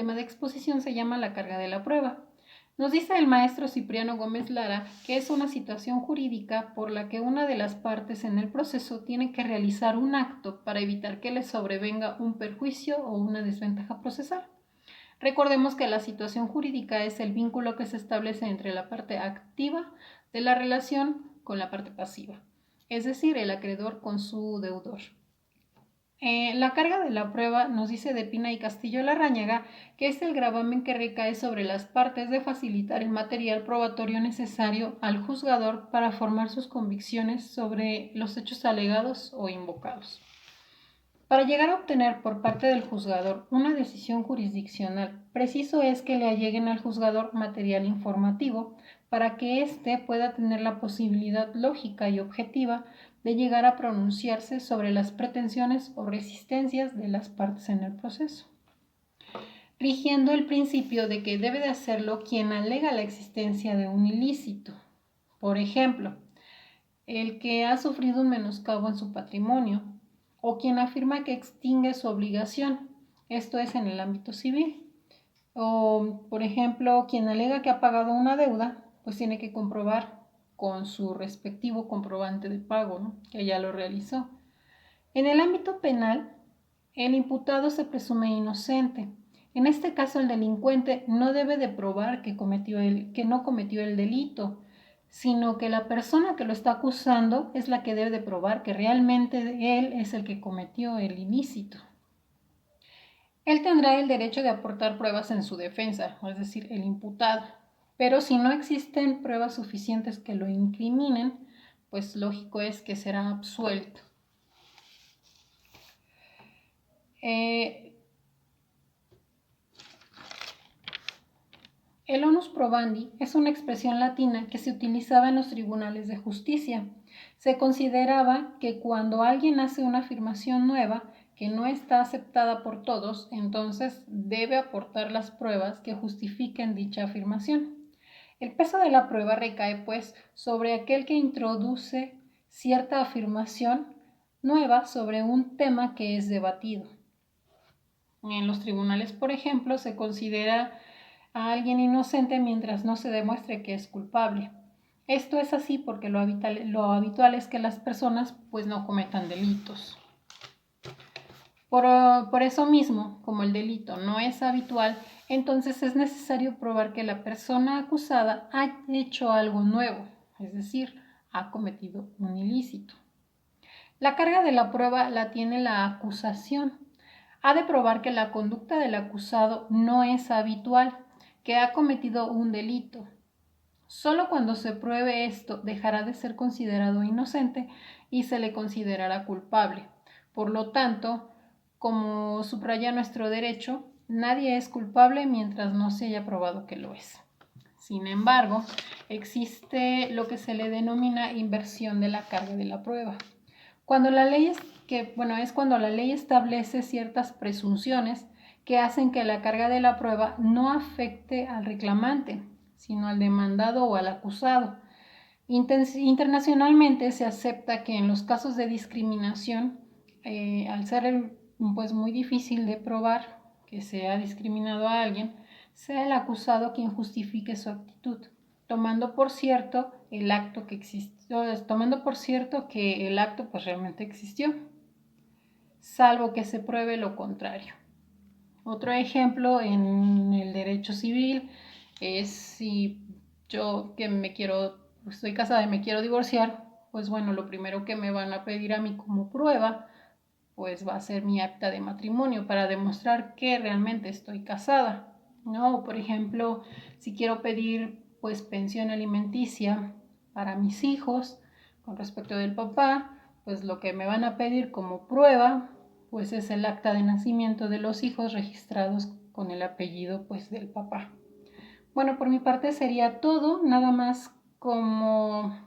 tema de exposición se llama la carga de la prueba. Nos dice el maestro Cipriano Gómez Lara que es una situación jurídica por la que una de las partes en el proceso tiene que realizar un acto para evitar que le sobrevenga un perjuicio o una desventaja procesal. Recordemos que la situación jurídica es el vínculo que se establece entre la parte activa de la relación con la parte pasiva, es decir, el acreedor con su deudor. La carga de la prueba nos dice de Pina y Castillo Larrañaga que es el gravamen que recae sobre las partes de facilitar el material probatorio necesario al juzgador para formar sus convicciones sobre los hechos alegados o invocados. Para llegar a obtener por parte del juzgador una decisión jurisdiccional, preciso es que le alleguen al juzgador material informativo para que éste pueda tener la posibilidad lógica y objetiva de llegar a pronunciarse sobre las pretensiones o resistencias de las partes en el proceso, rigiendo el principio de que debe de hacerlo quien alega la existencia de un ilícito. Por ejemplo, el que ha sufrido un menoscabo en su patrimonio, o quien afirma que extingue su obligación, esto es en el ámbito civil. O, por ejemplo, quien alega que ha pagado una deuda, pues tiene que comprobar con su respectivo comprobante de pago, ¿no?, que ya lo realizó. En el ámbito penal, el imputado se presume inocente. En este caso, el delincuente no debe de probar que no cometió el delito, sino que la persona que lo está acusando es la que debe de probar que realmente él es el que cometió el ilícito. Él tendrá el derecho de aportar pruebas en su defensa, es decir, el imputado, pero si no existen pruebas suficientes que lo incriminen, pues lógico es que será absuelto. El onus probandi es una expresión latina que se utilizaba en los tribunales de justicia. Se consideraba que cuando alguien hace una afirmación nueva que no está aceptada por todos, entonces debe aportar las pruebas que justifiquen dicha afirmación. El peso de la prueba recae, pues, sobre aquel que introduce cierta afirmación nueva sobre un tema que es debatido. En los tribunales, por ejemplo, se considera a alguien inocente mientras no se demuestre que es culpable. Esto es así porque lo habitual es que las personas pues no cometan delitos. Por eso mismo, como el delito no es habitual, entonces es necesario probar que la persona acusada ha hecho algo nuevo, es decir, ha cometido un ilícito. La carga de la prueba la tiene la acusación. Ha de probar que la conducta del acusado no es habitual, que ha cometido un delito. Solo cuando se pruebe esto dejará de ser considerado inocente y se le considerará culpable. Por lo tanto, como subraya nuestro derecho, nadie es culpable mientras no se haya probado que lo es. Sin embargo, existe lo que se le denomina inversión de la carga de la prueba. Cuando cuando la ley establece ciertas presunciones que hacen que la carga de la prueba no afecte al reclamante, sino al demandado o al acusado. Internacionalmente se acepta que en los casos de discriminación, al ser pues muy difícil de probar que se ha discriminado a alguien, sea el acusado quien justifique su actitud, tomando por cierto el acto que existió, tomando por cierto que el acto pues realmente existió, salvo que se pruebe lo contrario. Otro ejemplo en el derecho civil es si yo estoy casada y me quiero divorciar, pues bueno, lo primero que me van a pedir a mí como prueba, pues va a ser mi acta de matrimonio para demostrar que realmente estoy casada, ¿no? Por ejemplo, si quiero pedir pues pensión alimenticia para mis hijos con respecto del papá, pues lo que me van a pedir como prueba pues es el acta de nacimiento de los hijos registrados con el apellido pues del papá. Bueno, por mi parte sería todo, nada más como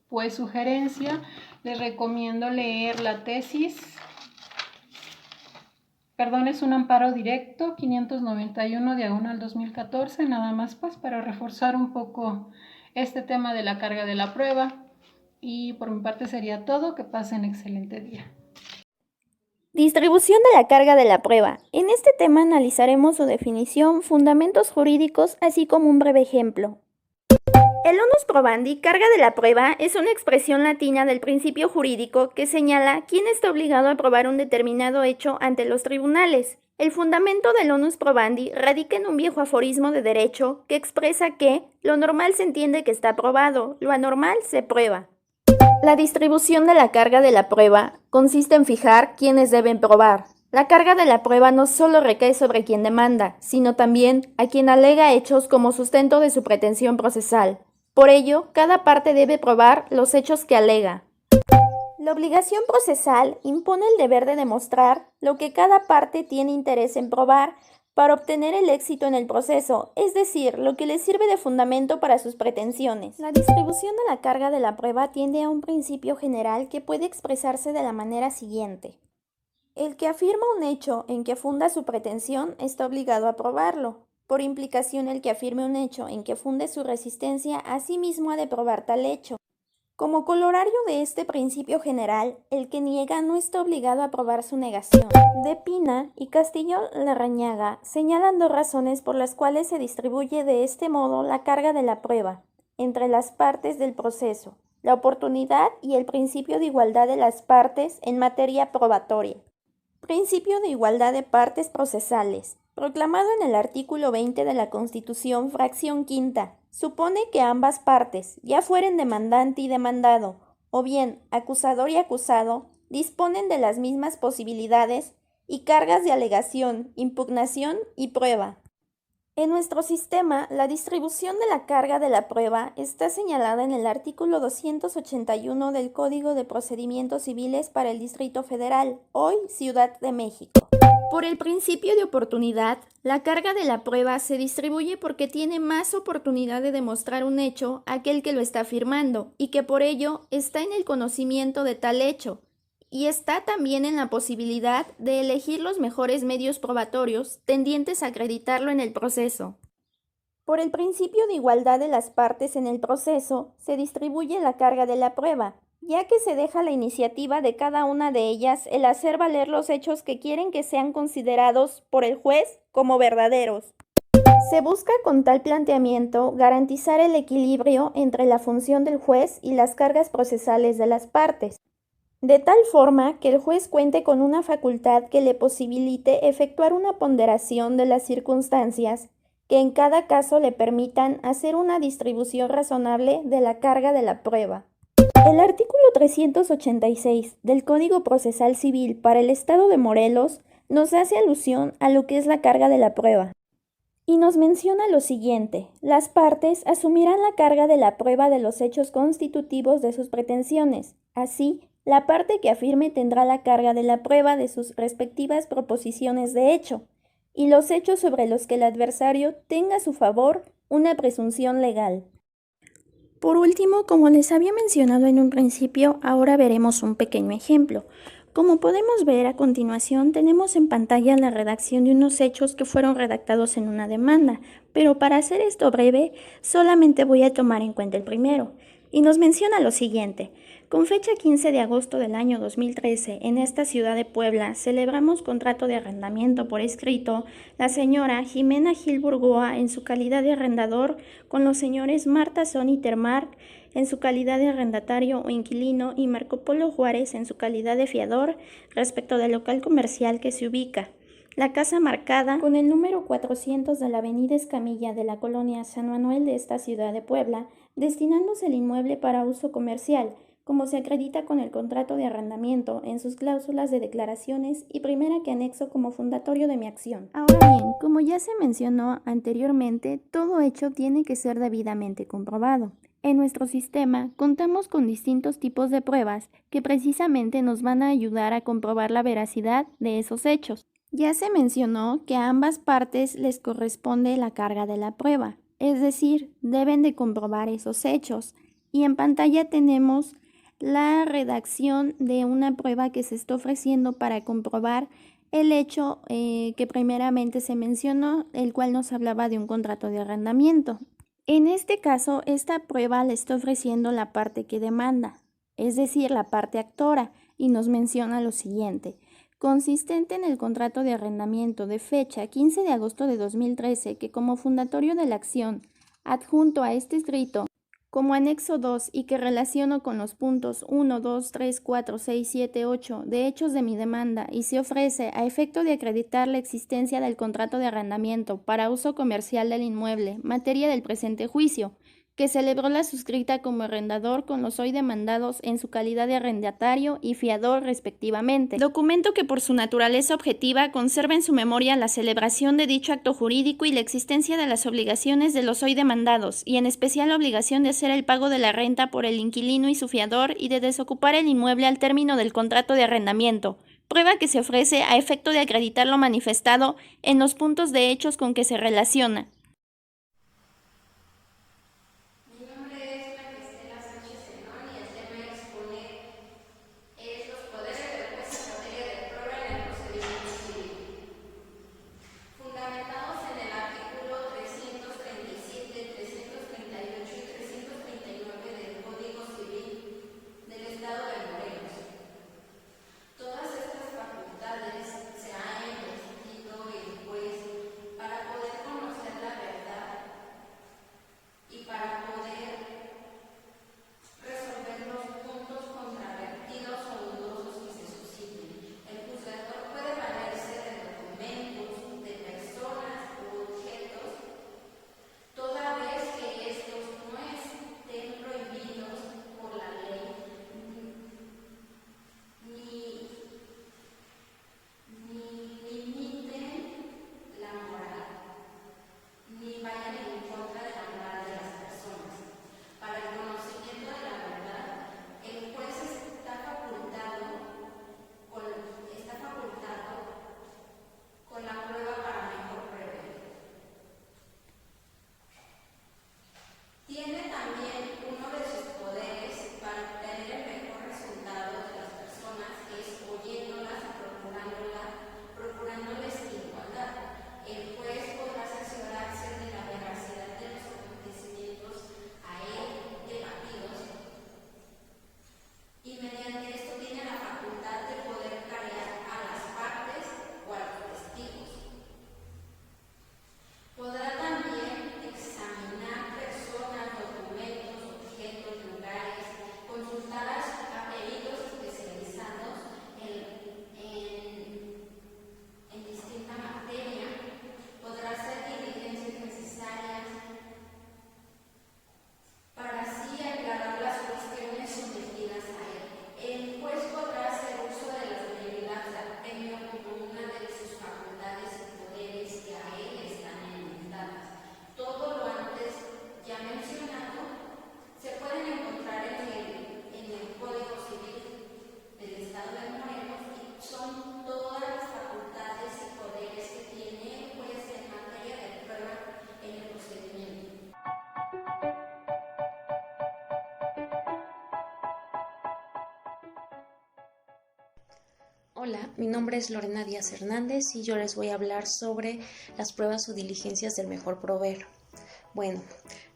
pues sugerencia, les recomiendo leer la tesis. Perdón, es un amparo directo, 591/2014, nada más pues para reforzar un poco este tema de la carga de la prueba. Y por mi parte sería todo, que pasen excelente día. Distribución de la carga de la prueba. En este tema analizaremos su definición, fundamentos jurídicos, así como un breve ejemplo. El onus probandi, carga de la prueba, es una expresión latina del principio jurídico que señala quién está obligado a probar un determinado hecho ante los tribunales. El fundamento del onus probandi radica en un viejo aforismo de derecho que expresa que lo normal se entiende que está probado, lo anormal se prueba. La distribución de la carga de la prueba consiste en fijar quiénes deben probar. La carga de la prueba no solo recae sobre quien demanda, sino también a quien alega hechos como sustento de su pretensión procesal. Por ello, cada parte debe probar los hechos que alega. La obligación procesal impone el deber de demostrar lo que cada parte tiene interés en probar para obtener el éxito en el proceso, es decir, lo que le sirve de fundamento para sus pretensiones. La distribución de la carga de la prueba tiende a un principio general que puede expresarse de la manera siguiente. El que afirma un hecho en que funda su pretensión está obligado a probarlo. Por implicación, el que afirme un hecho en que funde su resistencia, asimismo ha de probar tal hecho. Como colorario de este principio general, el que niega no está obligado a probar su negación. De Pina y Castillo Larrañaga señalan dos razones por las cuales se distribuye de este modo la carga de la prueba entre las partes del proceso: la oportunidad y el principio de igualdad de las partes en materia probatoria. Principio de igualdad de partes procesales, proclamado en el artículo 20 de la Constitución, fracción quinta, supone que ambas partes, ya fueren demandante y demandado, o bien acusador y acusado, disponen de las mismas posibilidades y cargas de alegación, impugnación y prueba. En nuestro sistema, la distribución de la carga de la prueba está señalada en el artículo 281 del Código de Procedimientos Civiles para el Distrito Federal, hoy Ciudad de México. Por el principio de oportunidad, la carga de la prueba se distribuye porque tiene más oportunidad de demostrar un hecho aquel que lo está afirmando y que por ello está en el conocimiento de tal hecho, y está también en la posibilidad de elegir los mejores medios probatorios tendientes a acreditarlo en el proceso. Por el principio de igualdad de las partes en el proceso, se distribuye la carga de la prueba, ya que se deja la iniciativa de cada una de ellas el hacer valer los hechos que quieren que sean considerados por el juez como verdaderos. Se busca con tal planteamiento garantizar el equilibrio entre la función del juez y las cargas procesales de las partes, de tal forma que el juez cuente con una facultad que le posibilite efectuar una ponderación de las circunstancias que en cada caso le permitan hacer una distribución razonable de la carga de la prueba. El artículo 386 del Código Procesal Civil para el Estado de Morelos nos hace alusión a lo que es la carga de la prueba y nos menciona lo siguiente: las partes asumirán la carga de la prueba de los hechos constitutivos de sus pretensiones. Así, la parte que afirme tendrá la carga de la prueba de sus respectivas proposiciones de hecho y los hechos sobre los que el adversario tenga a su favor una presunción legal. Por último, como les había mencionado en un principio, ahora veremos un pequeño ejemplo. Como podemos ver a continuación, tenemos en pantalla la redacción de unos hechos que fueron redactados en una demanda, pero para hacer esto breve, solamente voy a tomar en cuenta el primero, y nos menciona lo siguiente: con fecha 15 de agosto del año 2013, en esta ciudad de Puebla, celebramos contrato de arrendamiento por escrito la señora Jimena Gil Burgoa en su calidad de arrendador con los señores Marta Sony Termark en su calidad de arrendatario o inquilino y Marco Polo Juárez en su calidad de fiador respecto del local comercial que se ubica. La casa marcada con el número 400 de la avenida Escamilla de la colonia San Manuel de esta ciudad de Puebla, destinándose el inmueble para uso comercial, como se acredita con el contrato de arrendamiento en sus cláusulas de declaraciones y primera que anexo como fundatorio de mi acción. Ahora bien, como ya se mencionó anteriormente, todo hecho tiene que ser debidamente comprobado. En nuestro sistema contamos con distintos tipos de pruebas que precisamente nos van a ayudar a comprobar la veracidad de esos hechos. Ya se mencionó que a ambas partes les corresponde la carga de la prueba, es decir, deben de comprobar esos hechos. Y en pantalla tenemos la redacción de una prueba que se está ofreciendo para comprobar el hecho que primeramente se mencionó, el cual nos hablaba de un contrato de arrendamiento. En este caso, esta prueba le está ofreciendo la parte que demanda, es decir, la parte actora, y nos menciona lo siguiente: consistente en el contrato de arrendamiento de fecha 15 de agosto de 2013, que como fundatorio de la acción, adjunto a este escrito, como anexo 2 y que relaciono con los puntos 1, 2, 3, 4, 6, 7, 8 de hechos de mi demanda y se ofrece a efecto de acreditar la existencia del contrato de arrendamiento para uso comercial del inmueble, materia del presente juicio, que celebró la suscrita como arrendador con los hoy demandados en su calidad de arrendatario y fiador respectivamente. Documento que por su naturaleza objetiva conserva en su memoria la celebración de dicho acto jurídico y la existencia de las obligaciones de los hoy demandados, y en especial la obligación de hacer el pago de la renta por el inquilino y su fiador y de desocupar el inmueble al término del contrato de arrendamiento, prueba que se ofrece a efecto de acreditar lo manifestado en los puntos de hechos con que se relaciona. Hola, mi nombre es Lorena Díaz Hernández y yo les voy a hablar sobre las pruebas o diligencias del mejor proveer. Bueno,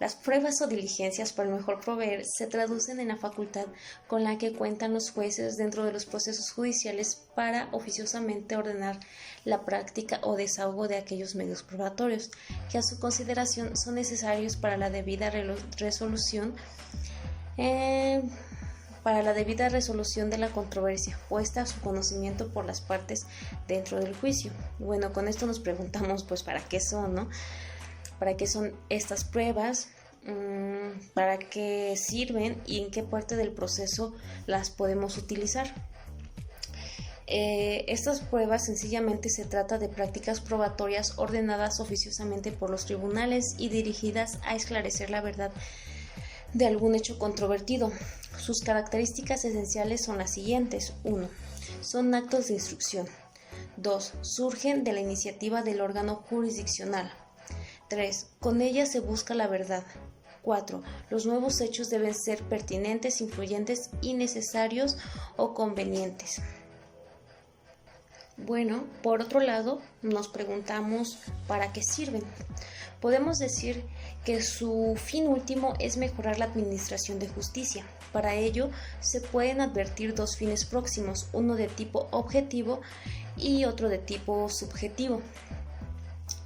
las pruebas o diligencias para el mejor proveer se traducen en la facultad con la que cuentan los jueces dentro de los procesos judiciales para oficiosamente ordenar la práctica o desahogo de aquellos medios probatorios que a su consideración son necesarios para la debida resolución de la controversia puesta a su conocimiento por las partes dentro del juicio. Bueno, con esto nos preguntamos, pues, ¿para qué son, no? ¿Para qué son estas pruebas? ¿Para qué sirven? ¿Y en qué parte del proceso las podemos utilizar? Estas pruebas sencillamente se trata de prácticas probatorias ordenadas oficiosamente por los tribunales y dirigidas a esclarecer la verdad de algún hecho controvertido. Sus características esenciales son las siguientes. 1. Son actos de instrucción. 2. Surgen de la iniciativa del órgano jurisdiccional. 3. Con ellas se busca la verdad. 4. Los nuevos hechos deben ser pertinentes, influyentes y necesarios o convenientes. Bueno, por otro lado, nos preguntamos ¿para qué sirven? Podemos decir que su fin último es mejorar la administración de justicia. Para ello, se pueden advertir dos fines próximos, uno de tipo objetivo y otro de tipo subjetivo.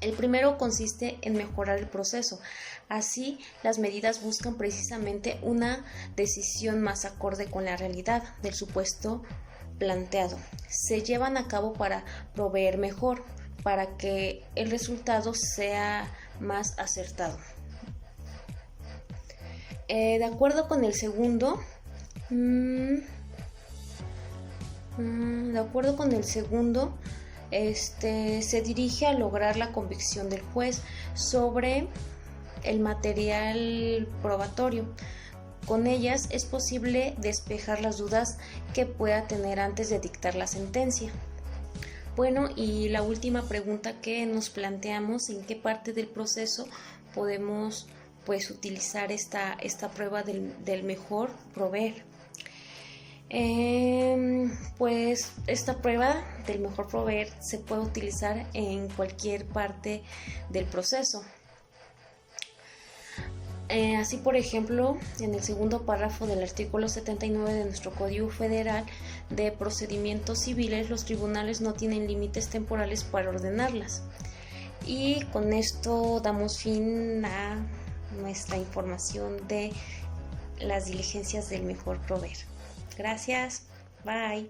El primero consiste en mejorar el proceso. Así, las medidas buscan precisamente una decisión más acorde con la realidad del supuesto planteado. Se llevan a cabo para proveer mejor, para que el resultado sea más acertado. De acuerdo con el segundo, se dirige a lograr la convicción del juez sobre el material probatorio. Con ellas es posible despejar las dudas que pueda tener antes de dictar la sentencia. Bueno, y la última pregunta que nos planteamos, ¿en qué parte del proceso podemos utilizar esta prueba del mejor proveer? Esta prueba del mejor proveer se puede utilizar en cualquier parte del proceso. Así, por ejemplo, en el segundo párrafo del artículo 79 de nuestro Código Federal de Procedimientos Civiles, los tribunales no tienen límites temporales para ordenarlas. Y con esto damos fin a nuestra información de las diligencias del mejor proveer. Gracias. Bye.